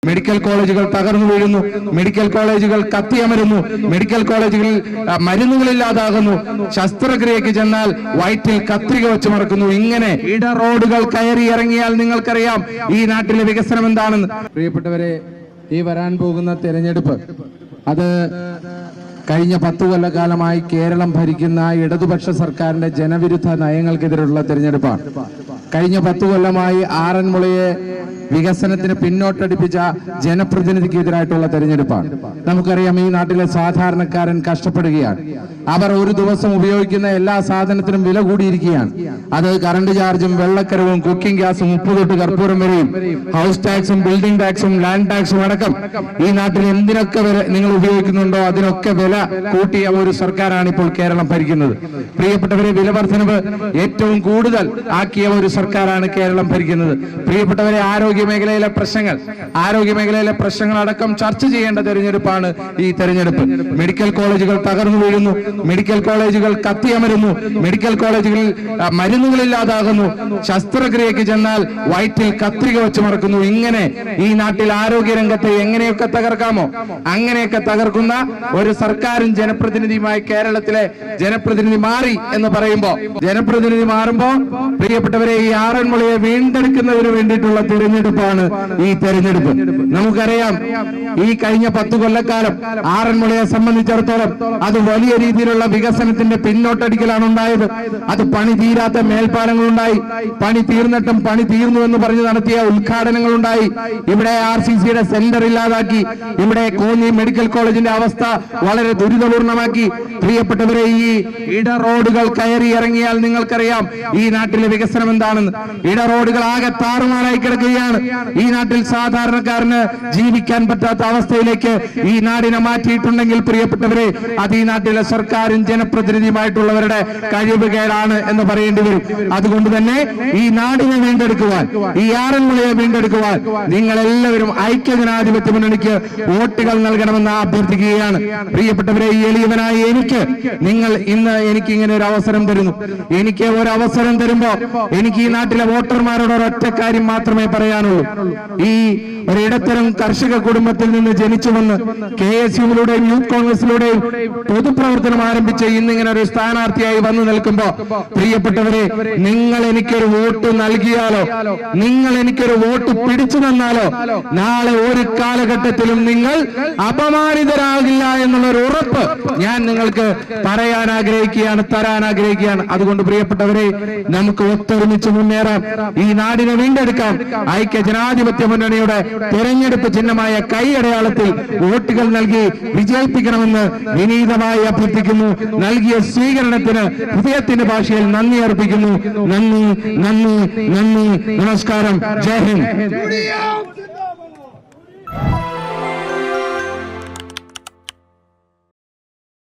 Medical കോളേജുകൾ തകർന്നു വീഴുന്നു, മെഡിക്കൽ കോളേജുകൾ കത്തിയമരുന്നു, മെഡിക്കൽ കോളേജുകളിൽ മരുന്നുകളില്ലാതാകുന്നു, ശസ്ത്രക്രിയക്ക് ചെന്നാൽ വയറ്റിൽ കത്രിക വെച്ച് മറക്കുന്നു. ഇങ്ങനെ ഇട റോഡുകൾ കയറി ഇറങ്ങിയാൽ നിങ്ങൾക്കറിയാം ഈ നാട്ടിലെ വികസനം എന്താണെന്ന്. പ്രിയപ്പെട്ടവരെ, ഈ വരാൻ പോകുന്ന തെരഞ്ഞെടുപ്പ് അത് കഴിഞ്ഞ 10 കൊല്ലക്കാലമായി കേരളം ഭരിക്കുന്ന ഇടതുപക്ഷ സർക്കാരിന്റെ ജനവിരുദ്ധ നയങ്ങൾക്കെതിരെയുള്ള തെരഞ്ഞെടുപ്പാണ്. കഴിഞ്ഞ 10 കൊല്ലമായി ആറന്മുളയെ വികസനത്തിന് പിന്നോട്ടടിപ്പിച്ച ജനപ്രതിനിധിക്കെതിരായിട്ടുള്ള തെരഞ്ഞെടുപ്പാണ്. നമുക്കറിയാം, ഈ നാട്ടിലെ സാധാരണക്കാരൻ കഷ്ടപ്പെടുകയാണ്. അവർ ഒരു ദിവസം ഉപയോഗിക്കുന്ന എല്ലാ സാധനത്തിനും വില കൂടിയിരിക്കുകയാണ്. അത് കറണ്ട് ചാർജും വെള്ളക്കരവും കുക്കിംഗ് ഗ്യാസും 30 തൊട്ട് കർപ്പൂരം വരെയും ഹൗസ് ടാക്സും ബിൽഡിംഗ് ടാക്സും ലാൻഡ് ടാക്സും അടക്കം ഈ നാട്ടിൽ എന്തിനൊക്കെ നിങ്ങൾ ഉപയോഗിക്കുന്നുണ്ടോ അതിനൊക്കെ വില കൂട്ടിയ ഒരു സർക്കാരാണ് ഇപ്പോൾ കേരളം ഭരിക്കുന്നത്. പ്രിയപ്പെട്ടവരെ, വില വർധനവ് ഏറ്റവും കൂടുതൽ ആക്കിയ ഒരു സർക്കാരാണ് കേരളം ഭരിക്കുന്നത്. പ്രിയപ്പെട്ടവരെ, ആരോഗ്യ മേഖലയിലെ പ്രശ്നങ്ങൾ അടക്കം ചർച്ച ചെയ്യേണ്ട തെരഞ്ഞെടുപ്പാണ് ഈ തെരഞ്ഞെടുപ്പ്. മെഡിക്കൽ കോളേജുകൾ തകർന്നു വീഴുന്നു, മെഡിക്കൽ കോളേജുകൾ കത്തിയമരുന്നു, മെഡിക്കൽ കോളേജുകളിൽ മരുന്നുകളില്ലാതാകുന്നു, ശസ്ത്രക്രിയക്ക് ചെന്നാൽ വയറ്റിൽ കത്രിക വെച്ച് മറക്കുന്നു. ഇങ്ങനെ ഈ നാട്ടിൽ ആരോഗ്യരംഗത്തെ എങ്ങനെയൊക്കെ തകർക്കാമോ അങ്ങനെയൊക്കെ തകർക്കുന്ന ഒരു സർക്കാരും ജനപ്രതിനിധിയുമായി കേരളത്തിലെ ജനപ്രതിനിധി മാറി എന്ന് ജനപ്രതിനിധി മാറുമ്പോ പ്രിയപ്പെട്ടവരെ, ഈ ആറന്മുളയെ വീണ്ടെടുക്കുന്നതിന് വേണ്ടിയിട്ടുള്ള തെരഞ്ഞെടുപ്പാണ് ഈ തെരഞ്ഞെടുപ്പ്. നമുക്കറിയാം, ഈ കഴിഞ്ഞ 10 കൊല്ലക്കാലം ആറന്മുളയെ സംബന്ധിച്ചിടത്തോളം അത് വലിയ രീതിയിലുള്ള വികസനത്തിന്റെ പിന്നോട്ടടിക്കലാണ് ഉണ്ടായത്. അത് പണി തീരാത്ത മേൽപ്പാലങ്ങളുണ്ടായി, പണി തീർന്നിട്ടും പണി തീർന്നു എന്ന് പറഞ്ഞ് നടത്തിയ ഉദ്ഘാടനങ്ങളുണ്ടായി. ഇവിടെ RCCയുടെ സെന്റർ ഇല്ലാതാക്കി, ഇവിടെ കോന്നി മെഡിക്കൽ കോളേജിന്റെ അവസ്ഥ വളരെ ദുരിതപൂർണമാക്കി. പ്രിയപ്പെട്ടവരെ, ഈ ഇട റോഡുകൾ കയറി ഇറങ്ങിയാൽ നിങ്ങൾക്കറിയാം ഈ നാട്ടിലെ വികസനം എന്താണെന്ന്. ഇട റോഡുകൾ ആകെ താറുമാറായി കിടക്കുകയാണ്. ഈ നാട്ടിൽ സാധാരണക്കാരന് ജീവിക്കാൻ പറ്റാത്ത അവസ്ഥയിലേക്ക് ഈ നാടിനെ മാറ്റിയിട്ടുണ്ടെങ്കിൽ പ്രിയപ്പെട്ടവരെ, അത് ഈ നാട്ടിലെ സർക്കാരും ജനപ്രതിനിധിയുമായിട്ടുള്ളവരുടെ കഴിവുകേടാണ് എന്ന് പറയേണ്ടി വരും. അതുകൊണ്ട് തന്നെ ഈ നാടിനെ വീണ്ടെടുക്കുവാൻ, ഈ ആറന്മുളയെ വീണ്ടെടുക്കുവാൻ നിങ്ങൾ എല്ലാവരും ഐക്യജനാധിപത്യ മുന്നണിക്ക് വോട്ടുകൾ നൽകണമെന്ന് അഭ്യർത്ഥിക്കുകയാണ്. പ്രിയപ്പെട്ടവരെ, ഈ എളിയവനായ നിങ്ങൾ ഇന്ന് എനിക്ക് ഇങ്ങനെ ഒരു അവസരം തരുന്നു. എനിക്ക് ഒരു അവസരം തരുമ്പോ എനിക്ക് ഈ നാട്ടിലെ വോട്ടർമാരോട് ഒരൊറ്റ കാര്യം മാത്രമേ പറയാനുള്ളൂ. ഈ ഒരു ഇടത്തരം കർഷക കുടുംബത്തിൽ നിന്ന് ജനിച്ചു വന്ന് KSUവിലൂടെയും യൂത്ത് കോൺഗ്രസിലൂടെയും പൊതുപ്രവർത്തനം ആരംഭിച്ച് ഇന്നിങ്ങനെ ഒരു സ്ഥാനാർത്ഥിയായി വന്നു നിൽക്കുമ്പോ പ്രിയപ്പെട്ടവരെ, നിങ്ങൾ എനിക്കൊരു വോട്ട് നൽകിയാലോ, നിങ്ങൾ എനിക്കൊരു വോട്ട് പിടിച്ചു തന്നാലോ നാളെ ഒരു കാലഘട്ടത്തിലും നിങ്ങൾ അപമാനിതരാകില്ല എന്നുള്ളൊരു ഉറപ്പ് ഞാൻ നിങ്ങൾക്ക് പറയാൻ ആഗ്രഹിക്കുകയാണ്, തരാൻ ആഗ്രഹിക്കുകയാണ്. അതുകൊണ്ട് പ്രിയപ്പെട്ടവരെ, നമുക്ക് ഒത്തൊരുമിച്ച് മുന്നേറാം, ഈ നാടിനെ വീണ്ടെടുക്കാം. ഐക്യ ജനാധിപത്യ മുന്നണിയുടെ തെരഞ്ഞെടുപ്പ് ചിഹ്നമായ കൈയടയാളത്തിൽ വോട്ടുകൾ നൽകി വിജയിപ്പിക്കണമെന്ന് വിനീതമായി അഭ്യർത്ഥിക്കുന്നു. നൽകിയ സ്വീകരണത്തിന് ഹൃദയത്തിന്റെ ഭാഷയിൽ നന്ദി അർപ്പിക്കുന്നു. നന്ദി, നന്ദി, നന്ദി. നമസ്കാരം. ജയ് ഹിന്ദ്.